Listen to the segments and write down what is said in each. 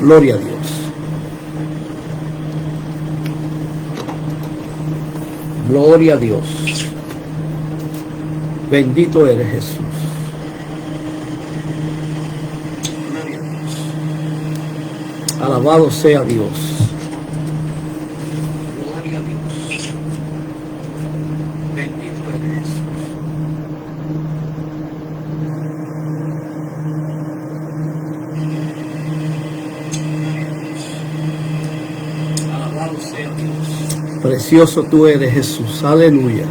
Gloria a Dios. Gloria a Dios. Bendito eres, Jesús. Gloria a Dios. Alabado sea Dios. Gloria a Dios. Bendito eres, Jesús. Alabado sea Dios. Precioso tú eres, Jesús. Aleluya.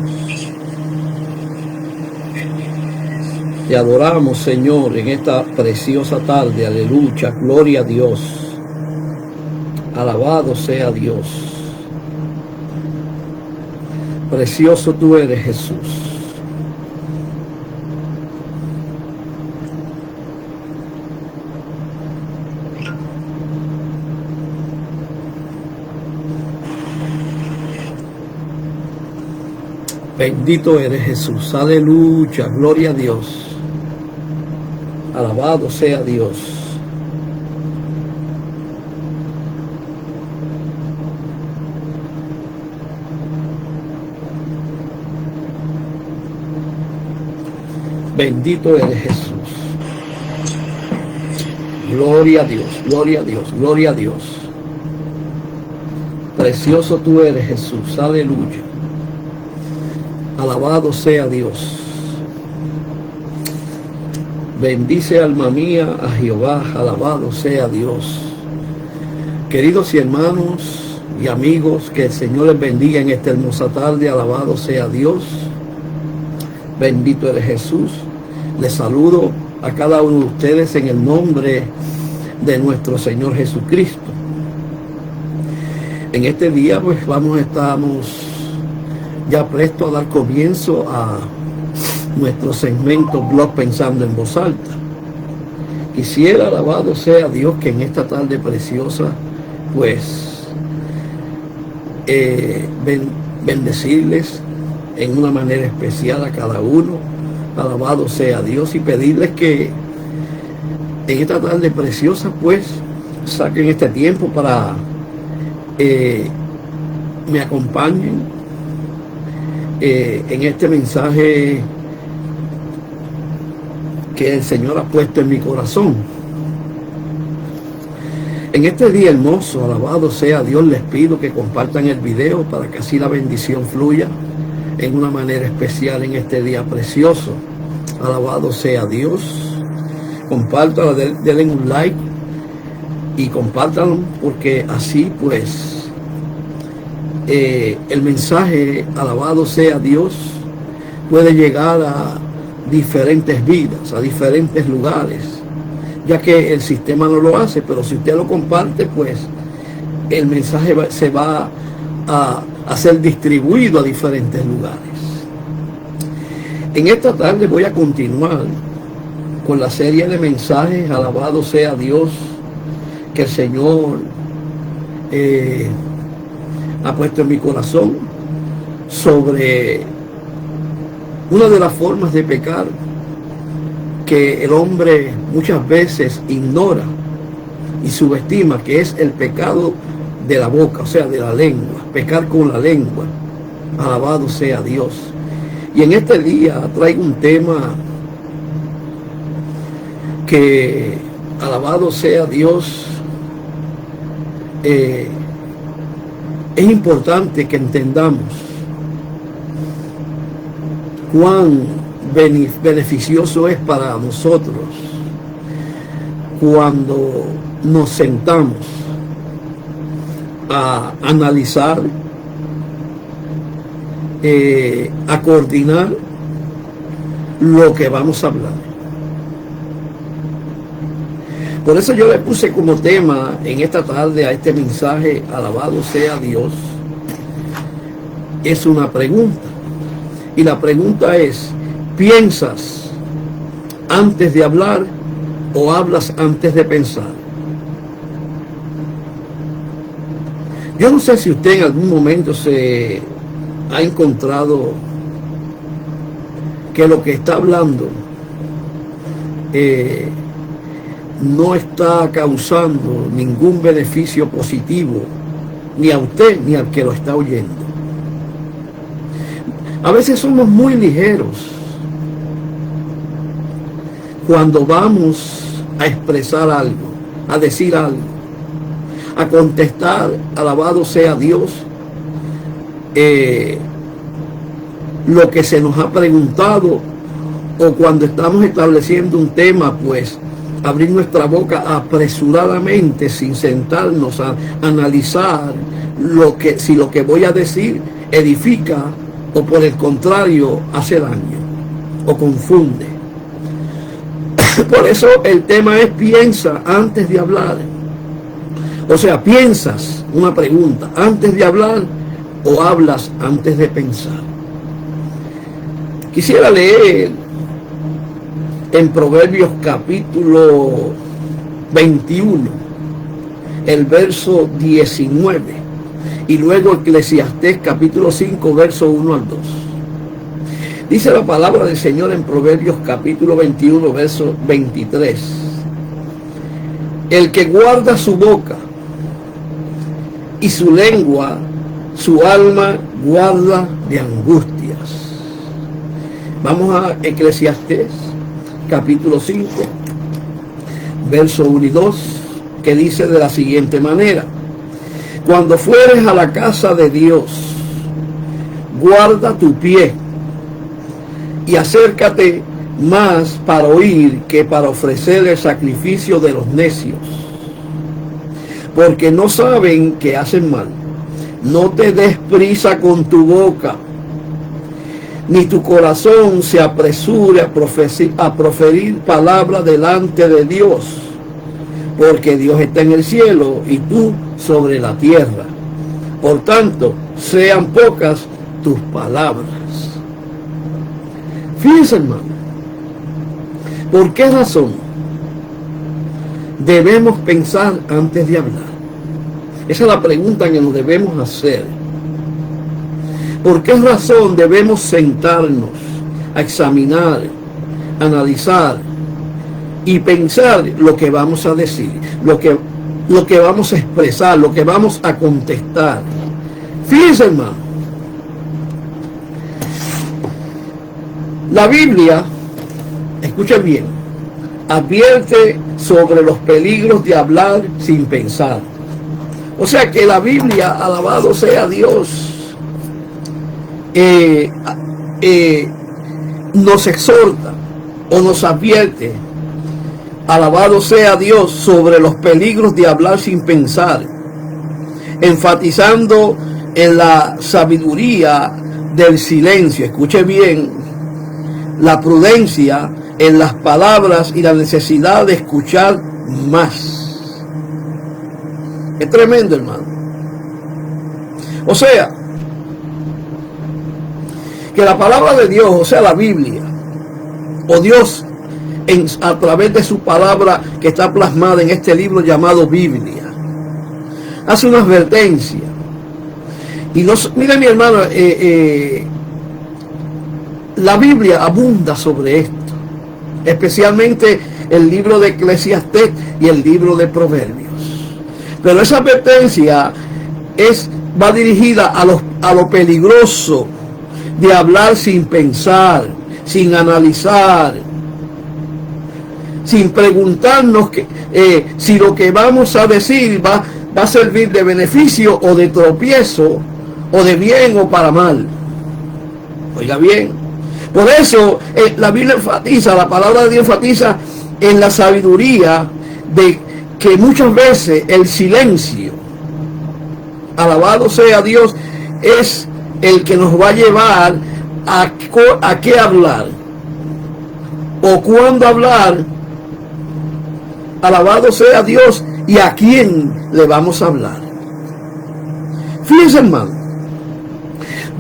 Te adoramos, Señor, en esta preciosa tarde. Aleluya. Gloria a Dios. Alabado sea Dios. Precioso tú eres, Jesús. Bendito eres, Jesús. Aleluya. Gloria a Dios. Alabado sea Dios. Bendito eres, Jesús. Gloria a Dios, gloria a Dios, gloria a Dios. Precioso tú eres, Jesús. Aleluya. Alabado sea Dios. Bendice, alma mía, a Jehová. Alabado sea Dios. Queridos y hermanos y amigos, que el Señor les bendiga en esta hermosa tarde. Alabado sea Dios. Bendito eres, Jesús. Les saludo a cada uno de ustedes en el nombre de nuestro Señor Jesucristo. En este día pues estamos ya prestos a dar comienzo a nuestro segmento Blog Pensando en Voz Alta. Quisiera, alabado sea Dios, que en esta tarde preciosa pues bendecirles en una manera especial a cada uno. Alabado sea Dios, y pedirles que en esta tarde preciosa pues saquen este tiempo para me acompañen en este mensaje que el Señor ha puesto en mi corazón. En este día hermoso, alabado sea Dios, les pido que compartan el video para que así la bendición fluya en una manera especial en este día precioso. Alabado sea Dios. Compártanlo, denle un like y compártanlo, porque así pues el mensaje, alabado sea Dios, puede llegar a diferentes vidas, a diferentes lugares, ya que el sistema no lo hace, pero si usted lo comparte, pues el mensaje se va a ser distribuido a diferentes lugares. En esta tarde voy a continuar con la serie de mensajes, alabado sea Dios, que el Señor ha puesto en mi corazón, sobre una de las formas de pecar que el hombre muchas veces ignora y subestima, que es el pecado de la boca, o sea, de la lengua, pecar con la lengua. Alabado sea Dios. Y en este día traigo un tema que, alabado sea Dios, es importante que entendamos cuán beneficioso es para nosotros cuando nos sentamos a analizar, a coordinar lo que vamos a hablar. Por eso yo le puse como tema en esta tarde a este mensaje, alabado sea Dios, es una pregunta. Y la pregunta es: ¿piensas antes de hablar o hablas antes de pensar? Yo no sé si usted en algún momento se ha encontrado que lo que está hablando no está causando ningún beneficio positivo ni a usted ni al que lo está oyendo. A veces somos muy ligeros cuando vamos a expresar algo, a decir algo, a contestar, alabado sea Dios, lo que se nos ha preguntado, o cuando estamos estableciendo un tema, pues abrir nuestra boca apresuradamente sin sentarnos a analizar si lo que voy a decir edifica o por el contrario hace daño o confunde. Por eso el tema es: piensa antes de hablar. O sea, piensas, una pregunta, antes de hablar, o hablas antes de pensar. Quisiera leer en Proverbios capítulo 21, el verso 19, y luego Eclesiastés capítulo 5, verso 1 al 2. Dice la palabra del Señor en Proverbios capítulo 21, verso 23. El que guarda su boca y su lengua, su alma guarda de angustias. Vamos a Eclesiastés capítulo 5, verso 1 y 2, que dice de la siguiente manera: cuando fueres a la casa de Dios, guarda tu pie y acércate más para oír que para ofrecer el sacrificio de los necios, porque no saben que hacen mal. No te des prisa con tu boca, ni tu corazón se apresure a proferir palabra delante de Dios, porque Dios está en el cielo y tú sobre la tierra. Por tanto, sean pocas tus palabras. Fíjense, hermano, ¿por qué razón debemos pensar antes de hablar? Esa es la pregunta que nos debemos hacer. ¿Por qué razón debemos sentarnos a examinar, analizar y pensar lo que vamos a decir, lo que vamos a expresar, lo que vamos a contestar? Fíjense, hermano, la Biblia, escuchen bien, advierte sobre los peligros de hablar sin pensar. O sea que la Biblia, alabado sea Dios, nos exhorta o nos advierte, alabado sea Dios, sobre los peligros de hablar sin pensar, enfatizando en la sabiduría del silencio. Escuche bien, la prudencia en las palabras y la necesidad de escuchar más. Es tremendo, hermano. O sea, que la palabra de Dios, o sea, la Biblia, o Dios a través de su palabra que está plasmada en este libro llamado Biblia, hace una advertencia. Y mire, mi hermano, la Biblia abunda sobre esto, especialmente el libro de Eclesiastés y el libro de Proverbios. Pero esa advertencia va dirigida a lo peligroso de hablar sin pensar, sin analizar, sin preguntarnos si lo que vamos a decir va a servir de beneficio o de tropiezo, o de bien o para mal. Oiga bien, por eso la Biblia enfatiza, la palabra de Dios enfatiza en la sabiduría de que muchas veces el silencio, alabado sea Dios, es el que nos va a llevar a qué hablar o cuándo hablar, alabado sea Dios, y a quién le vamos a hablar. Fíjense, hermano,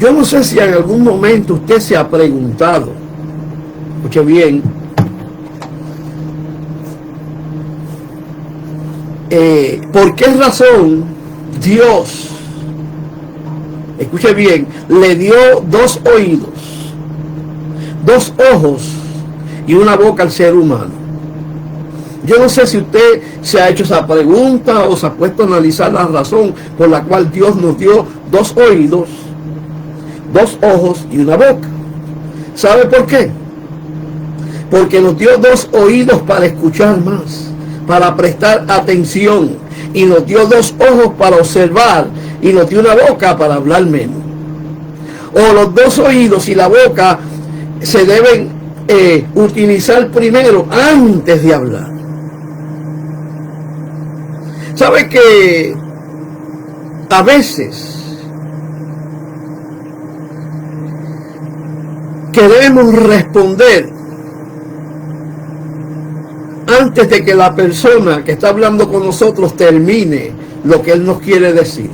yo no sé si en algún momento usted se ha preguntado, escuche bien, ¿por qué razón Dios, escuche bien, le dio 2 oídos, 2 ojos y una boca al ser humano? Yo no sé si usted se ha hecho esa pregunta o se ha puesto a analizar la razón por la cual Dios nos dio 2 oídos, 2 ojos y una boca. ¿Sabe por qué? Porque nos dio 2 oídos para escuchar más, para prestar atención, y nos dio 2 ojos para observar, y nos dio una boca para hablar menos. O los 2 oídos y la boca se deben utilizar primero antes de hablar. ¿Sabe que a veces queremos responder antes de que la persona que está hablando con nosotros termine lo que él nos quiere decir?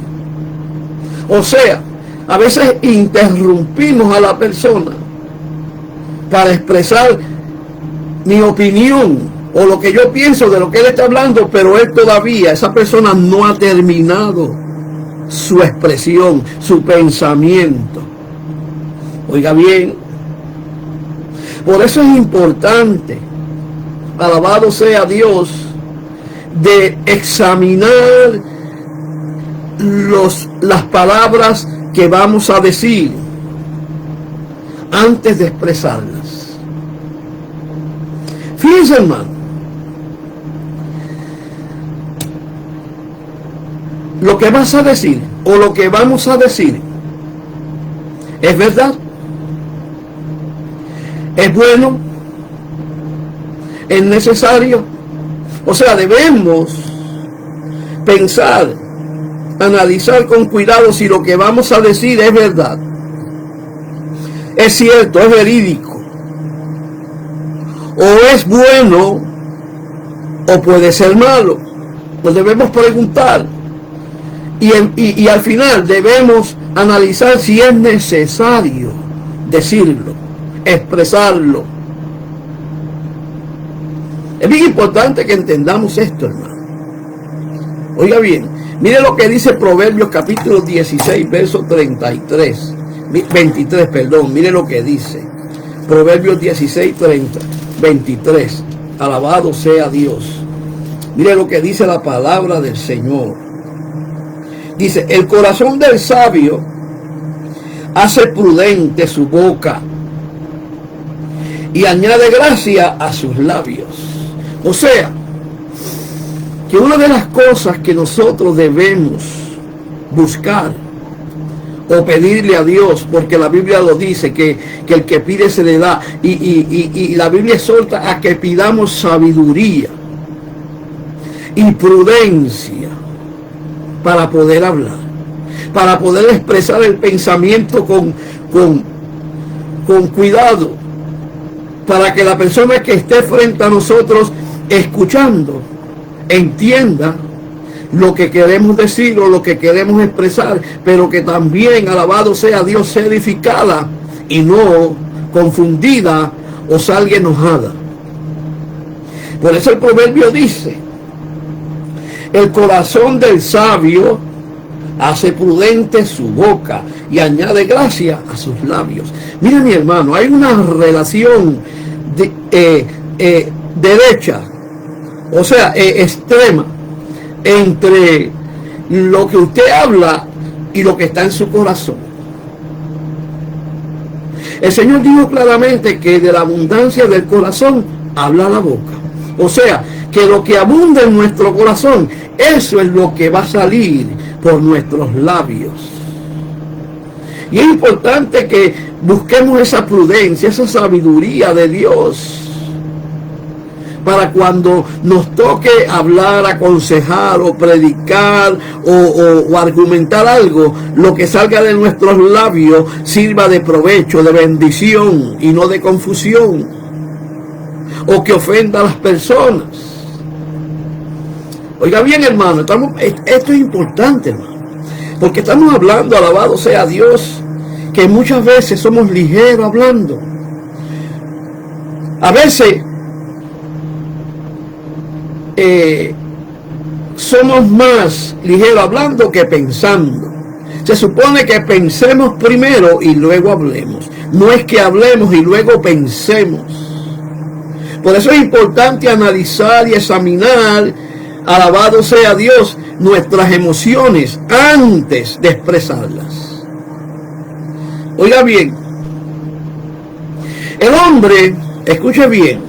O sea, a veces interrumpimos a la persona para expresar mi opinión o lo que yo pienso de lo que él está hablando, pero él todavía, esa persona no ha terminado su expresión, su pensamiento. Oiga bien, por eso es importante, alabado sea Dios, de examinar las palabras que vamos a decir antes de expresarlas. Fíjense, hermano, lo que vas a decir o lo que vamos a decir es verdad, es bueno, es necesario. O sea, debemos pensar, analizar con cuidado si lo que vamos a decir es verdad, es cierto, es verídico, o es bueno, o puede ser malo. Pues debemos preguntar, y al final debemos analizar si es necesario decirlo, expresarlo. Es bien importante que entendamos esto, hermano. Oiga bien, mire lo que dice Proverbios capítulo 16, verso 23, perdón, mire lo que dice. Proverbios 16, 23. Alabado sea Dios. Mire lo que dice la palabra del Señor. Dice, el corazón del sabio hace prudente su boca y añade gracia a sus labios. O sea, que una de las cosas que nosotros debemos buscar o pedirle a Dios, porque la Biblia lo dice, que el que pide se le da, y la Biblia exhorta a que pidamos sabiduría y prudencia para poder hablar, para poder expresar el pensamiento con cuidado, para que la persona que esté frente a nosotros escuchando entienda lo que queremos decir o lo que queremos expresar, pero que también, alabado sea Dios, sea edificada y no confundida o salga enojada. Por eso el proverbio dice, el corazón del sabio hace prudente su boca y añade gracia a sus labios. Mira, mi hermano, hay una relación derecha, o sea, extrema, entre lo que usted habla y lo que está en su corazón. El Señor dijo claramente que de la abundancia del corazón habla la boca. O sea, que lo que abunda en nuestro corazón, eso es lo que va a salir por nuestros labios. Y es importante que busquemos esa prudencia, esa sabiduría de Dios, para cuando nos toque hablar, aconsejar o predicar o argumentar algo, lo que salga de nuestros labios sirva de provecho, de bendición y no de confusión o que ofenda a las personas. Oiga bien, hermano, esto es importante, hermano, porque estamos hablando, alabado sea Dios, que muchas veces somos ligeros hablando. A veces somos más ligeros hablando que pensando. Se supone que pensemos primero y luego hablemos. No es que hablemos y luego pensemos. Por eso es importante analizar y examinar, alabado sea Dios, nuestras emociones antes de expresarlas. Oiga bien, el hombre, escuche bien,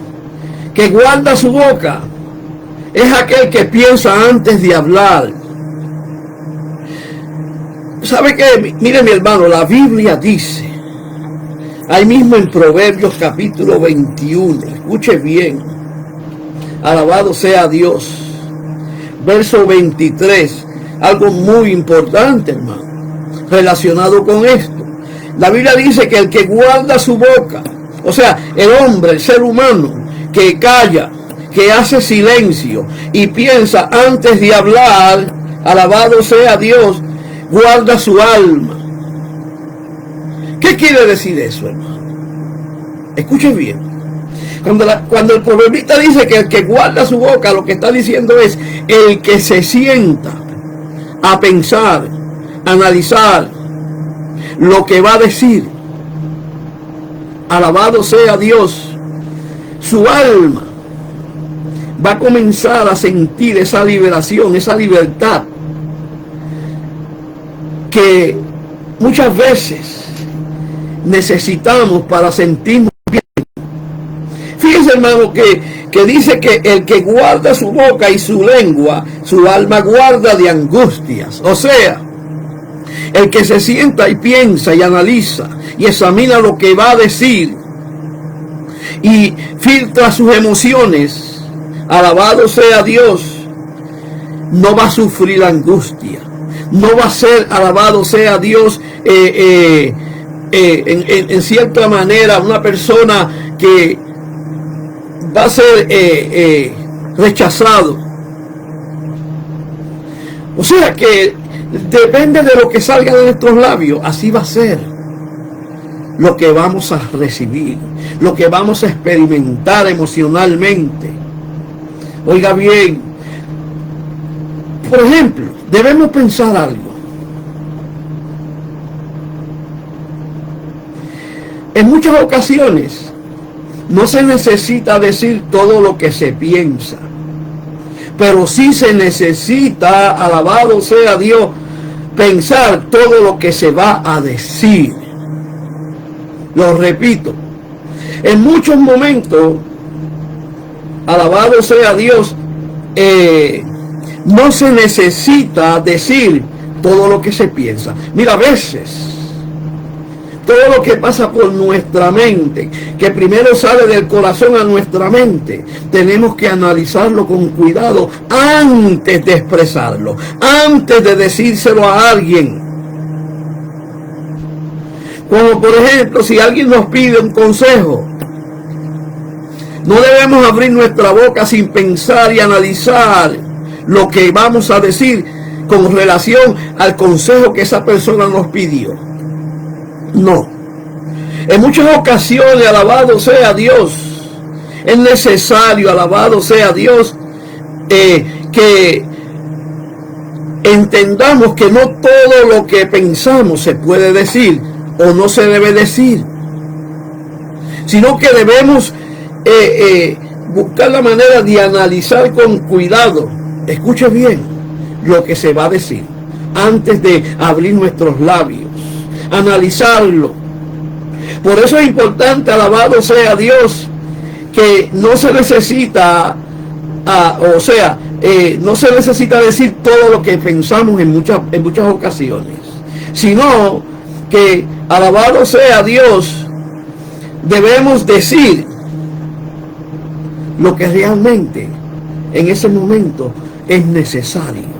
que guarda su boca, es aquel que piensa antes de hablar. ¿Sabe qué? Mire, mi hermano, la Biblia dice, ahí mismo en Proverbios capítulo 21, escuche bien, alabado sea Dios, verso 23, algo muy importante, hermano, relacionado con esto. La Biblia dice que el que guarda su boca, o sea, el hombre, el ser humano, que calla, que hace silencio y piensa antes de hablar, alabado sea Dios, guarda su alma. ¿Qué quiere decir eso, hermano? Escuchen bien. Cuando el proverbista dice que el que guarda su boca, lo que está diciendo es el que se sienta a pensar, a analizar lo que va a decir. Alabado sea Dios. Su alma va a comenzar a sentir esa liberación, esa libertad que muchas veces necesitamos para sentirnos bien. Fíjense, hermano, que dice que el que guarda su boca y su lengua, su alma guarda de angustias. O sea, el que se sienta y piensa y analiza y examina lo que va a decir y filtra sus emociones, alabado sea Dios, no va a sufrir angustia. No va a ser, alabado sea Dios, en cierta manera una persona que va a ser rechazado. O sea que depende de lo que salga de nuestros labios, así va a ser lo que vamos a recibir, lo que vamos a experimentar emocionalmente. Oiga bien, por ejemplo, debemos pensar algo. En muchas ocasiones no se necesita decir todo lo que se piensa, pero sí se necesita, alabado sea Dios, pensar todo lo que se va a decir. Lo repito, en muchos momentos, alabado sea Dios, no se necesita decir todo lo que se piensa. Mira, a veces todo lo que pasa por nuestra mente, que primero sale del corazón a nuestra mente, tenemos que analizarlo con cuidado antes de expresarlo, antes de decírselo a alguien. Como por ejemplo, si alguien nos pide un consejo, no debemos abrir nuestra boca sin pensar y analizar lo que vamos a decir con relación al consejo que esa persona nos pidió. No. En muchas ocasiones, alabado sea Dios, es necesario, alabado sea Dios, que entendamos que no todo lo que pensamos se puede decir o no se debe decir, sino que debemos buscar la manera de analizar con cuidado, escuche bien, lo que se va a decir antes de abrir nuestros labios, analizarlo. Por eso es importante, alabado sea Dios, que no se necesita, no se necesita decir todo lo que pensamos en muchas ocasiones, sino que, alabado sea Dios, debemos decir lo que realmente en ese momento es necesario.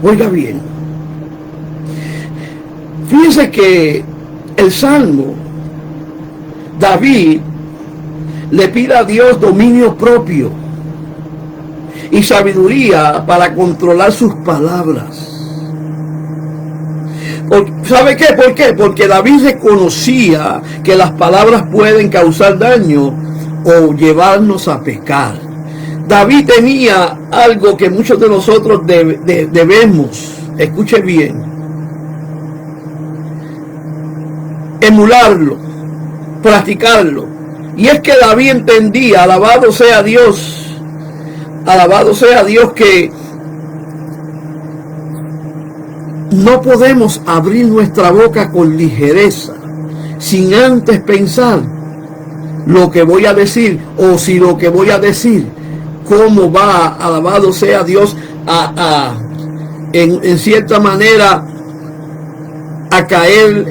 Oiga bien, fíjense que el Salmo, David le pide a Dios dominio propio y sabiduría para controlar sus palabras. ¿Sabe qué? ¿Por qué? Porque David reconocía que las palabras pueden causar daño o llevarnos a pecar. David tenía algo que muchos de nosotros debemos, escuche bien, emularlo, practicarlo, Y es que David entendía, alabado sea Dios, que no podemos abrir nuestra boca con ligereza sin antes pensar lo que voy a decir, o si lo que voy a decir, cómo va, alabado sea Dios, en cierta manera a caer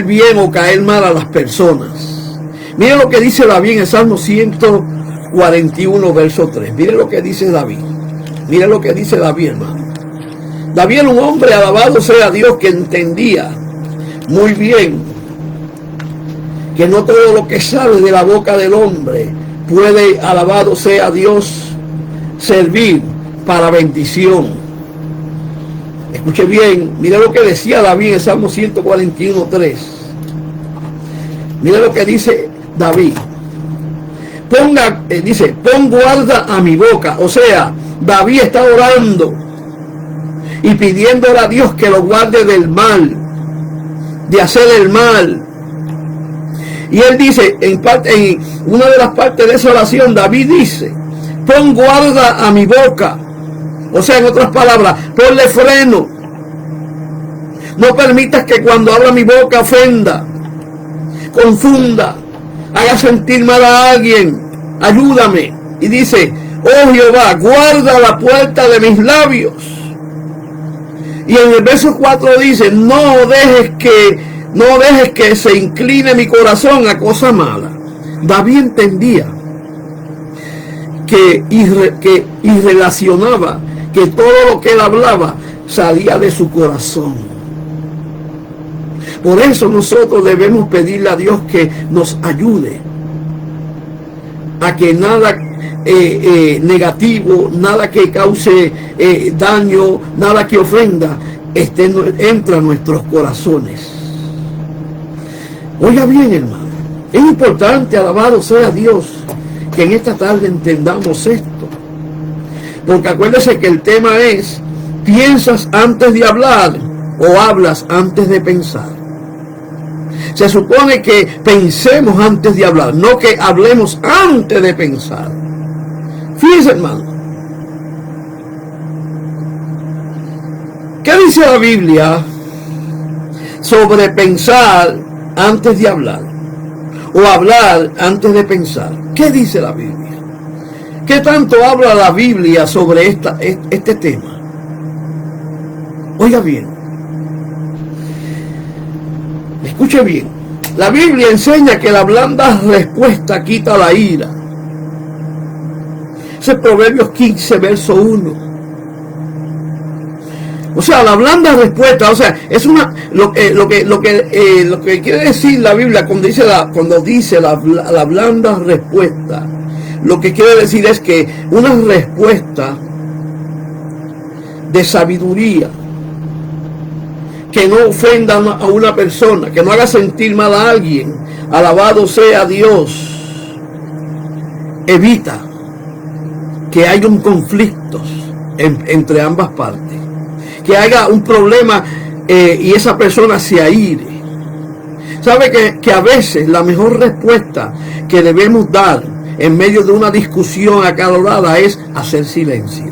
bien o caer mal a las personas. Miren lo que dice David en el Salmo 141, verso 3. Miren lo que dice David. Miren lo que dice David, hermano. David era un hombre, alabado sea Dios, que entendía muy bien que no todo lo que sale de la boca del hombre puede, alabado sea Dios, servir para bendición. Escuche bien, mire lo que decía David en el Salmo 141:3. Mire lo que dice David. Dice, pon guarda a mi boca. O sea, David está orando y pidiéndole a Dios que lo guarde del mal, de hacer el mal. Y él dice, en una de las partes de esa oración, David dice, pon guarda a mi boca. O sea, en otras palabras, ponle freno. No permitas que cuando abra mi boca ofenda, confunda, haga sentir mal a alguien. Ayúdame. Y dice, oh Jehová, guarda la puerta de mis labios. Y en el verso 4 dice, no dejes que se incline mi corazón a cosa mala. David entendía y relacionaba que todo lo que él hablaba salía de su corazón. Por eso nosotros debemos pedirle a Dios que nos ayude a que nada negativo, nada que cause daño, nada que ofenda, entra a nuestros corazones. Oiga bien, hermano, es importante, alabado sea Dios, que en esta tarde entendamos esto. Porque acuérdese que el tema es, ¿piensas antes de hablar o hablas antes de pensar? Se supone que pensemos antes de hablar, no que hablemos antes de pensar. Fíjense, hermano. ¿Qué dice la Biblia sobre pensar antes de hablar? O hablar antes de pensar. ¿Qué dice la Biblia? ¿Qué tanto habla la Biblia sobre este tema? Oiga bien. Escuche bien. La Biblia enseña que la blanda respuesta quita la ira. Ese es Proverbios 15, verso 1. O sea, la blanda respuesta, o sea, es lo que quiere decir la Biblia cuando dice la blanda respuesta. Lo que quiere decir es que una respuesta de sabiduría, que no ofenda a una persona, que no haga sentir mal a alguien, alabado sea Dios, evita que haya un conflicto entre ambas partes, que haya un problema y esa persona se aire. Sabe que a veces la mejor respuesta que debemos dar en medio de una discusión acalorada es hacer silencio.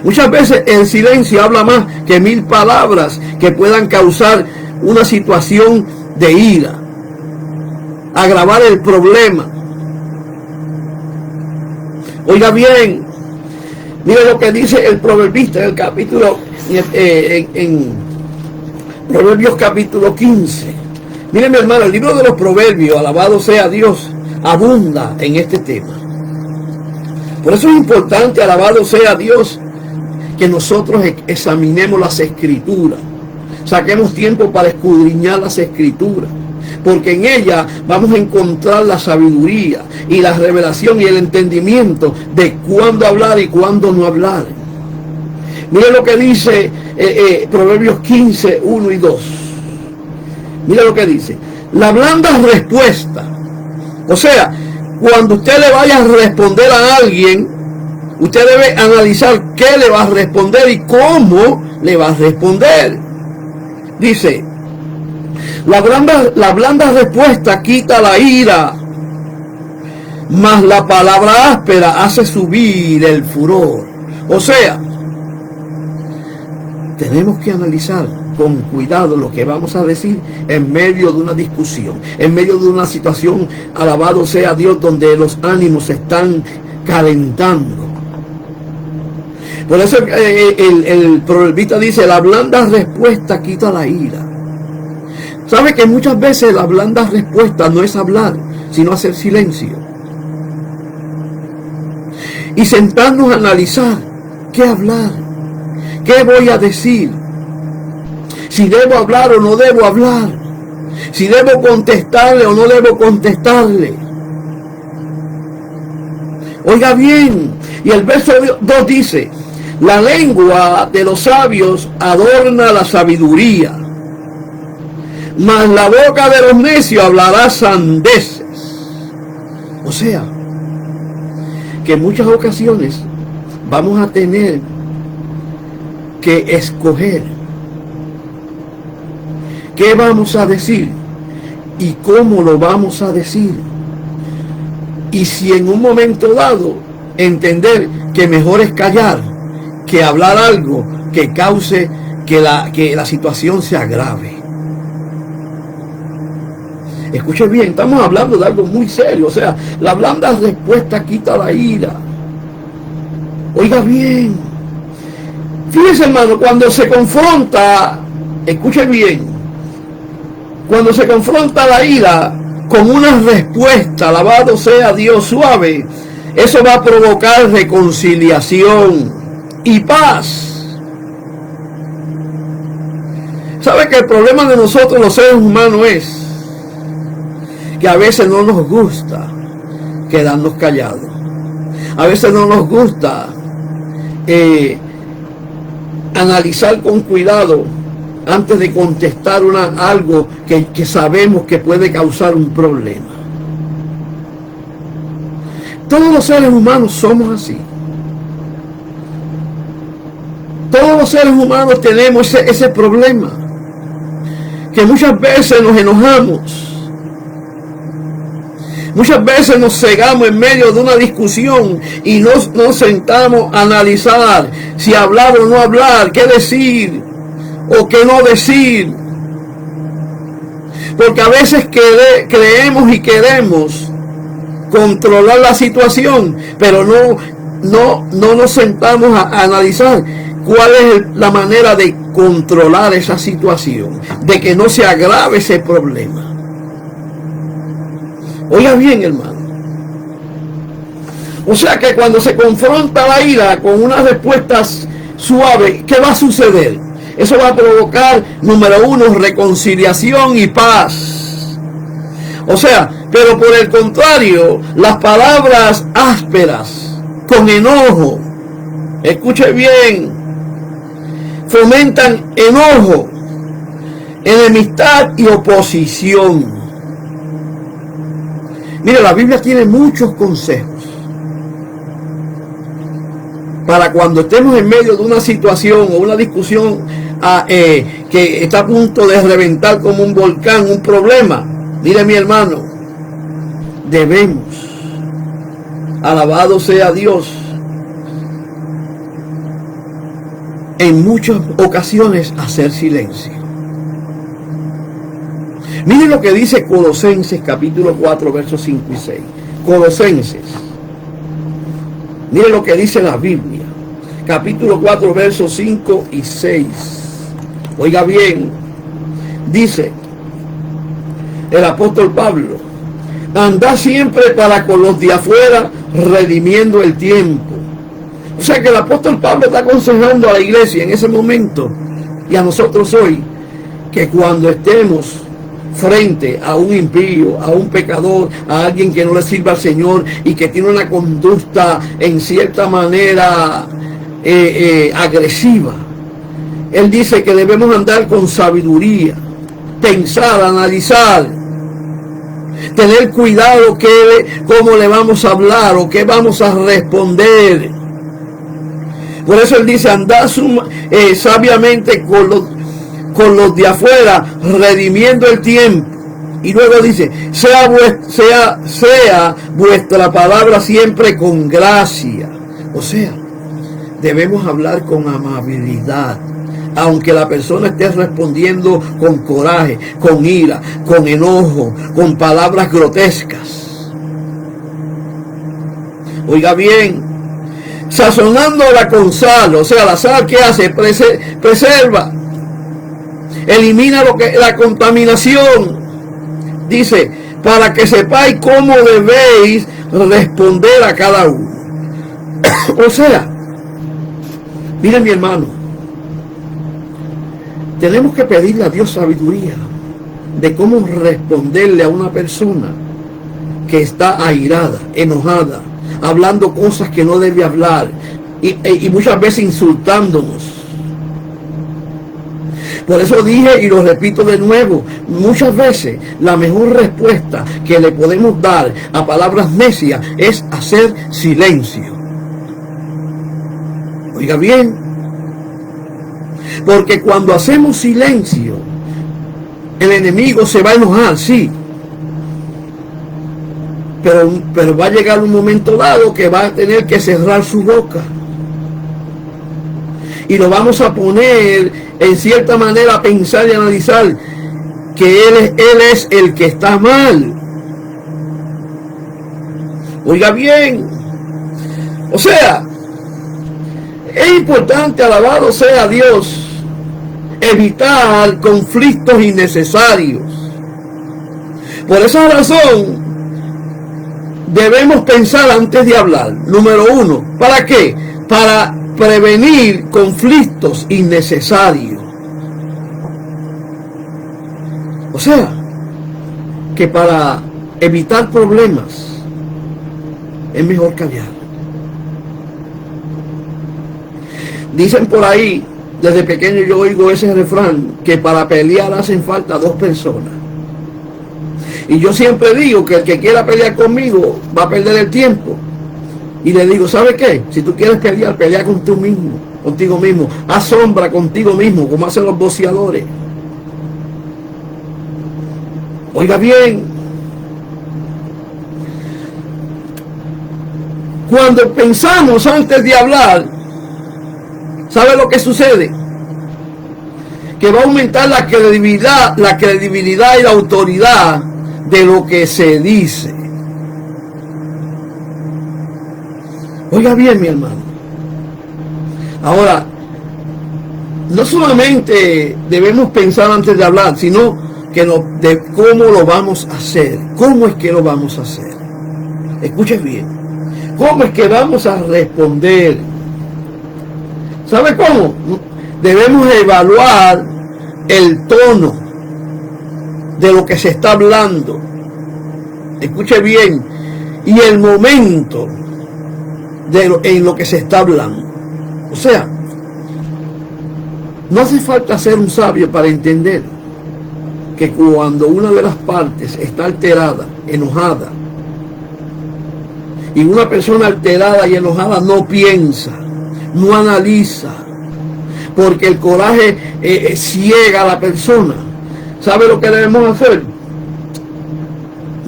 Muchas veces el silencio habla más que 1000 palabras que puedan causar una situación de ira, agravar el problema. Oiga bien, mire lo que dice el proverbista en el capítulo, en Proverbios capítulo 15. Mire, mi hermano, el libro de los Proverbios, alabado sea Dios, abunda en este tema. Por eso es importante, alabado sea Dios, que nosotros examinemos las Escrituras, saquemos tiempo para escudriñar las Escrituras, porque en ellas vamos a encontrar la sabiduría y la revelación y el entendimiento de cuándo hablar y cuándo no hablar. Mire lo que dice Proverbios 15, 1 y 2. Mire lo que dice. La blanda respuesta. O sea, cuando usted le vaya a responder a alguien, usted debe analizar qué le va a responder y cómo le va a responder. Dice, La blanda respuesta quita la ira, mas la palabra áspera hace subir el furor. O sea, tenemos que analizar con cuidado lo que vamos a decir en medio de una discusión, en medio de una situación, alabado sea Dios, donde los ánimos se están calentando. Por eso el proverbista dice, la blanda respuesta quita la ira. ¿Sabe que muchas veces la blanda respuesta no es hablar, sino hacer silencio? Y sentarnos a analizar, ¿qué hablar? ¿Qué voy a decir? Si debo hablar o no debo hablar. Si debo contestarle o no debo contestarle. Oiga bien, y el verso 2 dice, la lengua de los sabios adorna la sabiduría, mas la boca de los necios hablará sandeces. O sea, que en muchas ocasiones vamos a tener que escoger qué vamos a decir y cómo lo vamos a decir. Y si en un momento dado entender que mejor es callar que hablar algo que cause que la situación se agrave. Escuchen bien, estamos hablando de algo muy serio. O sea, la blanda respuesta quita la ira. Oiga bien. Fíjense, hermano, cuando se confronta, escuchen bien, cuando se confronta la ira con una respuesta, alabado sea Dios, suave, eso va a provocar reconciliación y paz. ¿Sabe que el problema de nosotros los seres humanos es que a veces no nos gusta quedarnos callados? A veces no nos gusta analizar con cuidado antes de contestar algo que sabemos que puede causar un problema. Todos los seres humanos somos así. Todos los seres humanos tenemos ese problema, que muchas veces nos enojamos. Muchas veces nos cegamos en medio de una discusión y nos sentamos a analizar si hablar o no hablar, qué decir o qué no decir. Porque a veces creemos y queremos controlar la situación, pero no nos sentamos a analizar cuál es la manera de controlar esa situación, de que no se agrave ese problema. Oiga bien, hermano. O sea que cuando se confronta la ira con unas respuestas suaves, ¿qué va a suceder? Eso va a provocar, número uno, reconciliación y paz. O sea, pero por el contrario, las palabras ásperas, con enojo, escuche bien, fomentan enojo, enemistad y oposición. Mire, la Biblia tiene muchos consejos para cuando estemos en medio de una situación o una discusión que está a punto de reventar como un volcán, un problema. Mire, mi hermano, debemos, alabado sea Dios, en muchas ocasiones hacer silencio. Miren lo que dice Colosenses capítulo 4 versos 5 y 6. Colosenses. Miren lo que dice la Biblia. Capítulo 4 versos 5 y 6. Oiga bien. Dice el apóstol Pablo: andad siempre para con los de afuera, redimiendo el tiempo. O sea que el apóstol Pablo está aconsejando a la iglesia en ese momento y a nosotros hoy, que cuando estemos frente a un impío, a un pecador, a alguien que no le sirva al Señor y que tiene una conducta en cierta manera agresiva, él dice que debemos andar con sabiduría, pensar, analizar, tener cuidado cómo le vamos a hablar o qué vamos a responder. Por eso él dice: andad sabiamente con los de afuera, redimiendo el tiempo. Y luego dice, sea vuestra palabra siempre con gracia. O sea, debemos hablar con amabilidad, aunque la persona esté respondiendo con coraje, con ira, con enojo, con palabras grotescas. Oiga bien, sazonándola con sal, o sea, la sal que hace, preserva, elimina la contaminación. Dice, para que sepáis cómo debéis responder a cada uno. O sea, miren mi hermano, tenemos que pedirle a Dios sabiduría de cómo responderle a una persona que está airada, enojada, hablando cosas que no debe hablar y muchas veces insultándonos. Por eso dije y lo repito de nuevo, muchas veces la mejor respuesta que le podemos dar a palabras necias es hacer silencio. Oiga bien, porque cuando hacemos silencio, el enemigo se va a enojar, sí, pero va a llegar un momento dado que va a tener que cerrar su boca. Y lo vamos a poner en cierta manera a pensar y analizar que él es el que está mal. Oiga bien, o sea, es importante, alabado sea Dios, evitar conflictos innecesarios. Por esa razón, debemos pensar antes de hablar. Número uno, ¿para qué? Para prevenir conflictos innecesarios. O sea, que para evitar problemas es mejor callar. Dicen por ahí, desde pequeño yo oigo ese refrán, que para pelear hacen falta dos personas. Y yo siempre digo que el que quiera pelear conmigo va a perder el tiempo. Y le digo, ¿sabe qué? Si tú quieres pelear, pelea contigo mismo. Haz sombra contigo mismo, como hacen los boxeadores. Oiga bien, cuando pensamos antes de hablar, ¿sabe lo que sucede? Que va a aumentar la credibilidad y la autoridad de lo que se dice. Oiga bien, mi hermano. Ahora, no solamente debemos pensar antes de hablar, sino que de cómo lo vamos a hacer. ¿Cómo es que lo vamos a hacer? Escuchen bien. ¿Cómo es que vamos a responder? ¿Sabe cómo? Debemos evaluar el tono de lo que se está hablando. Escuche bien. Y el momento en lo que se está hablando. O sea, no hace falta ser un sabio para entender que cuando una de las partes está alterada, enojada, y una persona alterada y enojada no piensa, no analiza, porque el coraje ciega a la persona. ¿Sabe lo que debemos hacer?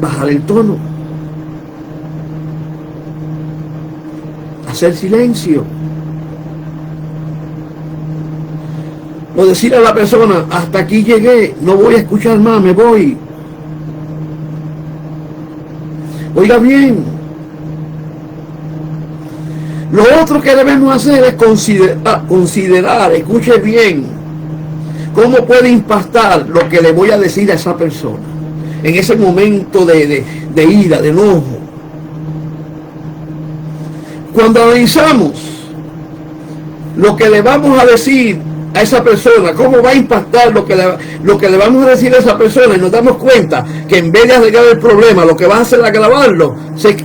Bajar el tono, hacer silencio, o decir a la persona, hasta aquí llegué, no voy a escuchar más, me voy. Oiga bien, lo otro que debemos hacer es considerar, escuche bien, cómo puede impactar lo que le voy a decir a esa persona en ese momento de ira, de enojo. Cuando analizamos lo que le vamos a decir a esa persona, cómo va a impactar lo que le vamos a decir a esa persona, y nos damos cuenta que en vez de arreglar el problema, lo que va a hacer es agravarlo,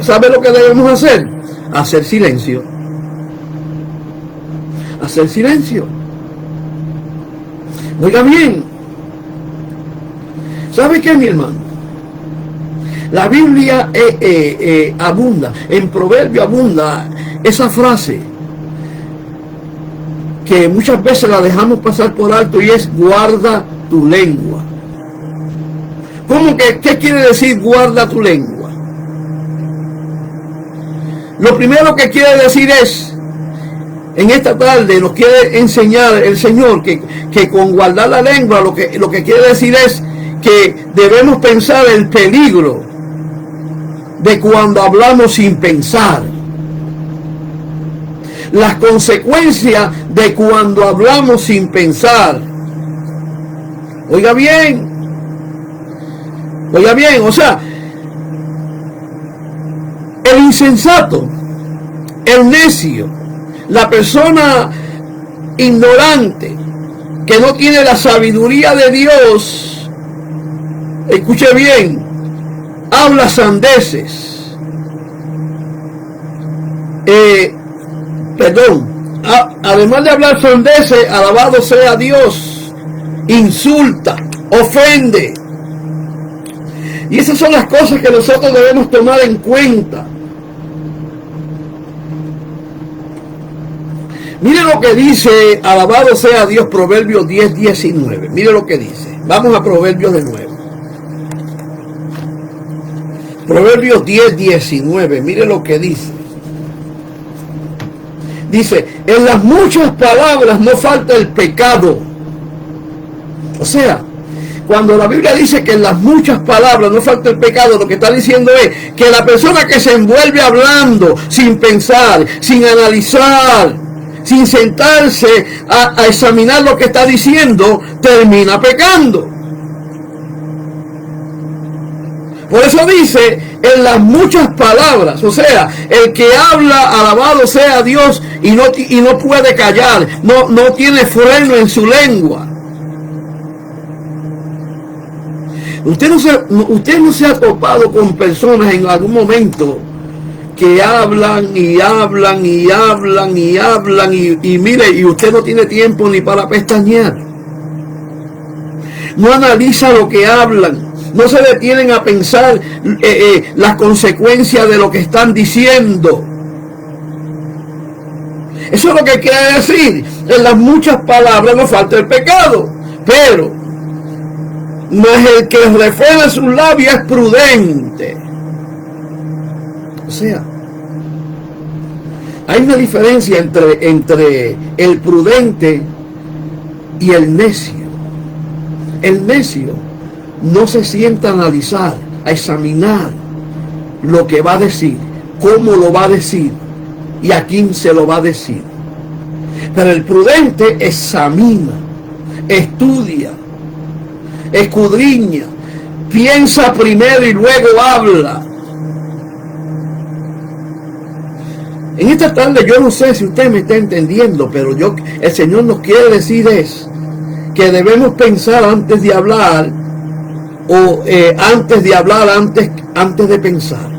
¿sabe lo que debemos hacer? Hacer silencio. Hacer silencio. Oiga bien, ¿sabe qué, mi hermano? La Biblia abunda, en Proverbio abunda esa frase que muchas veces la dejamos pasar por alto, y es guarda tu lengua. ¿Cómo que qué quiere decir guarda tu lengua? Lo primero que quiere decir es, en esta tarde nos quiere enseñar el Señor que con guardar la lengua lo que quiere decir es que debemos pensar el peligro de cuando hablamos sin pensar, las consecuencias de cuando hablamos sin pensar. Oiga bien, o sea, el insensato, el necio, la persona ignorante que no tiene la sabiduría de Dios, escuche bien, habla sandeces, además de hablar sandeces, alabado sea Dios, insulta, ofende. Y esas son las cosas que nosotros debemos tomar en cuenta. Mire lo que dice, alabado sea Dios, Proverbios 10:19. Mire lo que dice. Vamos a Proverbios de nuevo. Proverbios 10:19. Mire lo que dice. Dice, en las muchas palabras no falta el pecado. O sea, cuando la Biblia dice que en las muchas palabras no falta el pecado, lo que está diciendo es que la persona que se envuelve hablando sin pensar, sin analizar, sin sentarse a examinar lo que está diciendo, termina pecando. Por eso dice, en las muchas palabras, o sea, el que habla, alabado sea Dios, y no puede callar, no tiene freno en su lengua. Usted no se ha topado con personas en algún momento que hablan y hablan y hablan y hablan y mire, y usted no tiene tiempo ni para pestañear. No analiza lo que hablan. No se detienen a pensar las consecuencias de lo que están diciendo. Eso es lo que quiere decir. En las muchas palabras no falta el pecado, pero mas el que refrena sus labios es prudente. O sea, hay una diferencia entre el prudente y el necio. El necio no se sienta a analizar, a examinar lo que va a decir, cómo lo va a decir y a quién se lo va a decir. Pero el prudente examina, estudia, escudriña, piensa primero y luego habla. En esta tarde yo no sé si usted me está entendiendo, pero el Señor nos quiere decir es que debemos pensar antes de hablar, o antes de hablar, antes de pensar.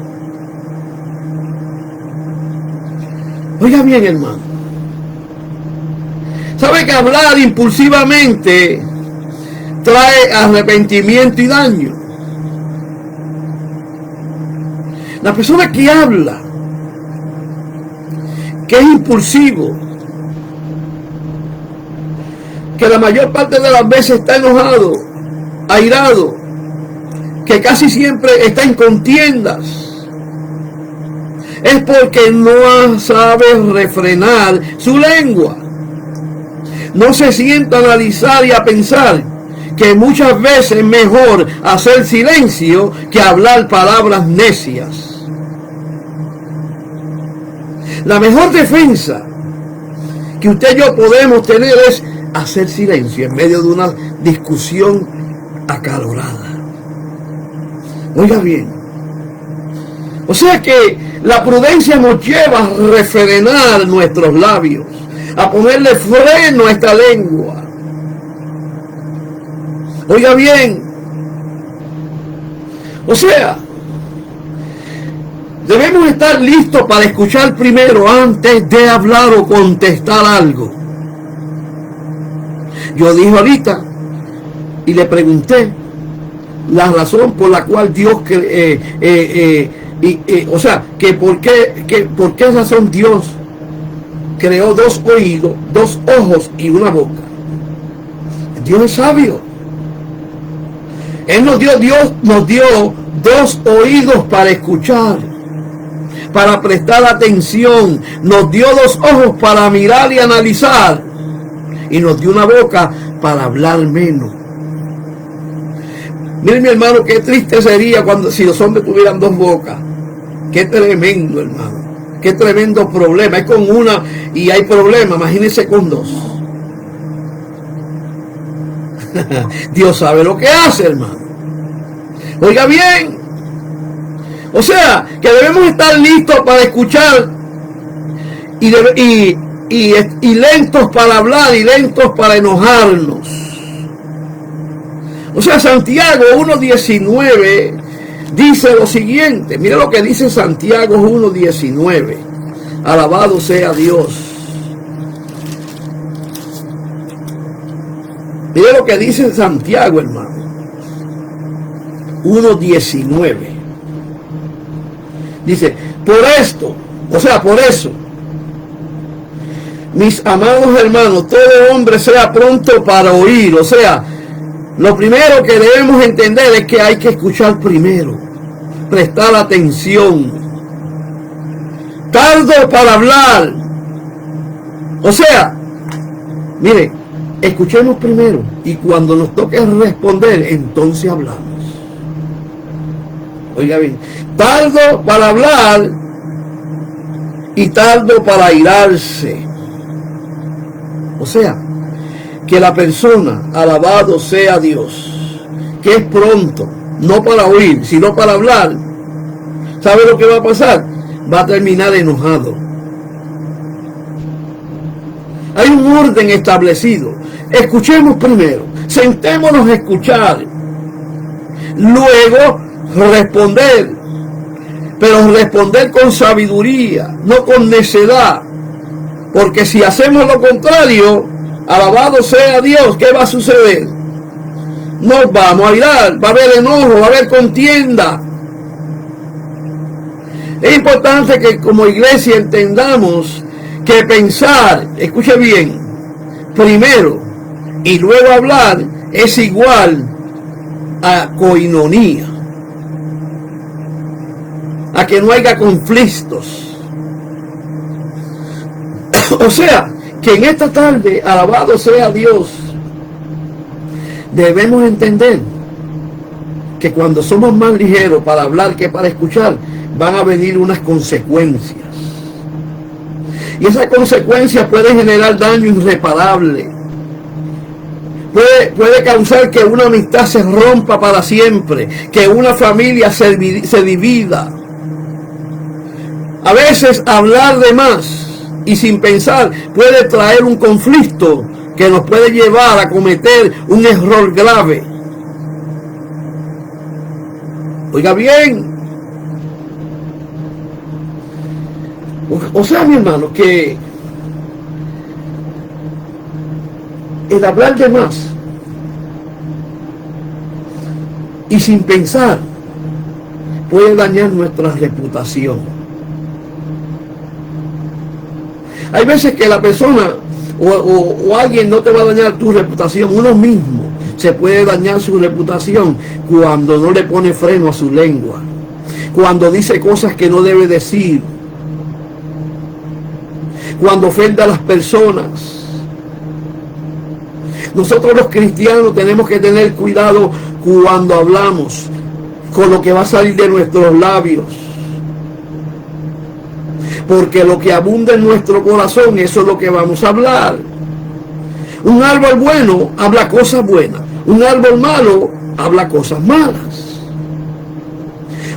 Oiga bien, hermano. ¿Sabe que hablar impulsivamente trae arrepentimiento y daño? La persona que habla, que es impulsivo, que la mayor parte de las veces está enojado, airado, que casi siempre está en contiendas, es porque no sabe refrenar su lengua. No se sienta a analizar y a pensar que muchas veces es mejor hacer silencio que hablar palabras necias. La mejor defensa que usted y yo podemos tener es hacer silencio en medio de una discusión acalorada. Oiga bien. O sea que la prudencia nos lleva a refrenar nuestros labios, a ponerle freno a esta lengua. Oiga bien. O sea, debemos estar listos para escuchar primero antes de hablar o contestar algo. Yo dije ahorita y le pregunté la razón por la cual Dios o sea, que por qué razón Dios creó 2 oídos, 2 ojos y una boca. Dios es sabio. Dios nos dio 2 oídos para escuchar, para prestar atención. Nos dio 2 ojos para mirar y analizar. Y nos dio una boca para hablar menos. Miren, mi hermano, qué triste sería si los hombres tuvieran 2 bocas. Qué tremendo, hermano. Qué tremendo problema. Es con una y hay problema. Imagínense con 2. Dios sabe lo que hace, hermano. Oiga bien. O sea, que debemos estar listos para escuchar y lentos para hablar y lentos para enojarnos. O sea, Santiago 1:19 dice lo siguiente. Mira lo que dice Santiago 1:19. Alabado sea Dios. Mira lo que dice Santiago, hermano. 1:19. Dice, por esto, o sea, por eso, mis amados hermanos, todo hombre sea pronto para oír. O sea, lo primero que debemos entender es que hay que escuchar primero, prestar atención, tardo para hablar. O sea, mire, escuchemos primero y cuando nos toque responder, entonces hablamos. Oiga bien, tardo para hablar y tardo para airarse. O sea, que la persona, alabado sea Dios, que es pronto, no para oír, sino para hablar, ¿sabe lo que va a pasar? Va a terminar enojado. Hay un orden establecido. Escuchemos primero, sentémonos a escuchar, luego responder, pero responder con sabiduría, no con necedad, porque si hacemos lo contrario, alabado sea Dios, ¿qué va a suceder? Nos vamos a irar, va a haber enojo, va a haber contienda. Es importante que como iglesia entendamos que pensar, escuche bien, primero y luego hablar es igual a coinonía, a que no haya conflictos. O sea, que en esta tarde, alabado sea Dios, debemos entender que cuando somos más ligeros para hablar que para escuchar, van a venir unas consecuencias. Y esas consecuencias pueden generar daño irreparable. Puede causar que una amistad se rompa para siempre, que una familia se divida. A veces hablar de más y sin pensar puede traer un conflicto que nos puede llevar a cometer un error grave. Oiga bien. O sea, mi hermano, que el hablar de más y sin pensar puede dañar nuestra reputación. Hay veces que la persona o alguien no te va a dañar tu reputación, uno mismo se puede dañar su reputación cuando no le pone freno a su lengua, cuando dice cosas que no debe decir, cuando ofende a las personas. Nosotros los cristianos tenemos que tener cuidado cuando hablamos con lo que va a salir de nuestros labios, porque lo que abunda en nuestro corazón, eso es lo que vamos a hablar. Un árbol bueno habla cosas buenas, un árbol malo habla cosas malas.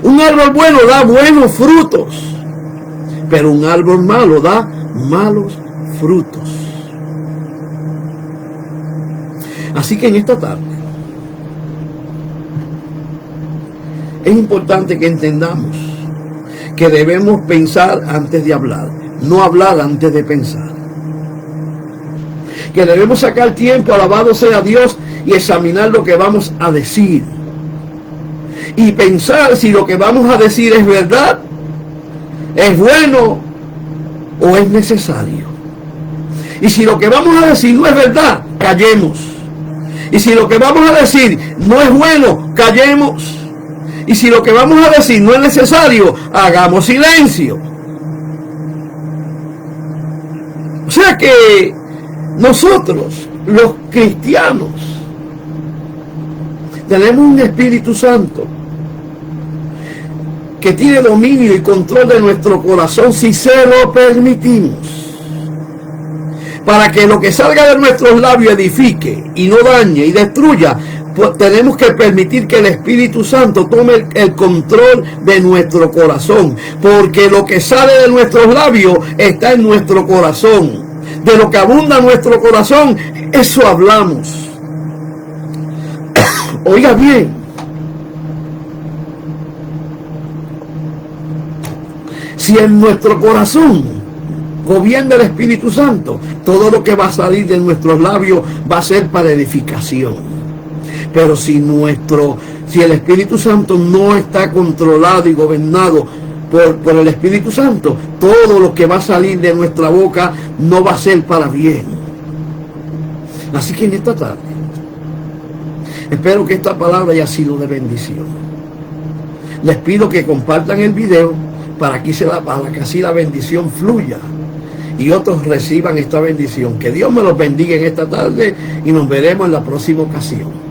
Un árbol bueno da buenos frutos, pero un árbol malo da malos frutos. Así que en esta tarde es importante que entendamos que debemos pensar antes de hablar, no hablar antes de pensar. Que debemos sacar tiempo, alabado sea Dios, y examinar lo que vamos a decir. Y pensar si lo que vamos a decir es verdad, es bueno o es necesario. Y si lo que vamos a decir no es verdad, callemos. Y si lo que vamos a decir no es bueno, callemos. Y si lo que vamos a decir no es necesario, hagamos silencio. O sea que nosotros, los cristianos, tenemos un Espíritu Santo que tiene dominio y control de nuestro corazón si se lo permitimos. Para que lo que salga de nuestros labios edifique y no dañe y destruya, pues tenemos que permitir que el Espíritu Santo tome el control de nuestro corazón. Porque lo que sale de nuestros labios está en nuestro corazón. De lo que abunda nuestro corazón, eso hablamos. Oiga bien. Si en nuestro corazón gobierna el Espíritu Santo, todo lo que va a salir de nuestros labios va a ser para edificación. Pero si el Espíritu Santo no está controlado y gobernado por el Espíritu Santo, todo lo que va a salir de nuestra boca no va a ser para bien. Así que en esta tarde, espero que esta palabra haya sido de bendición. Les pido que compartan el video para que así la bendición fluya y otros reciban esta bendición. Que Dios me los bendiga en esta tarde y nos veremos en la próxima ocasión.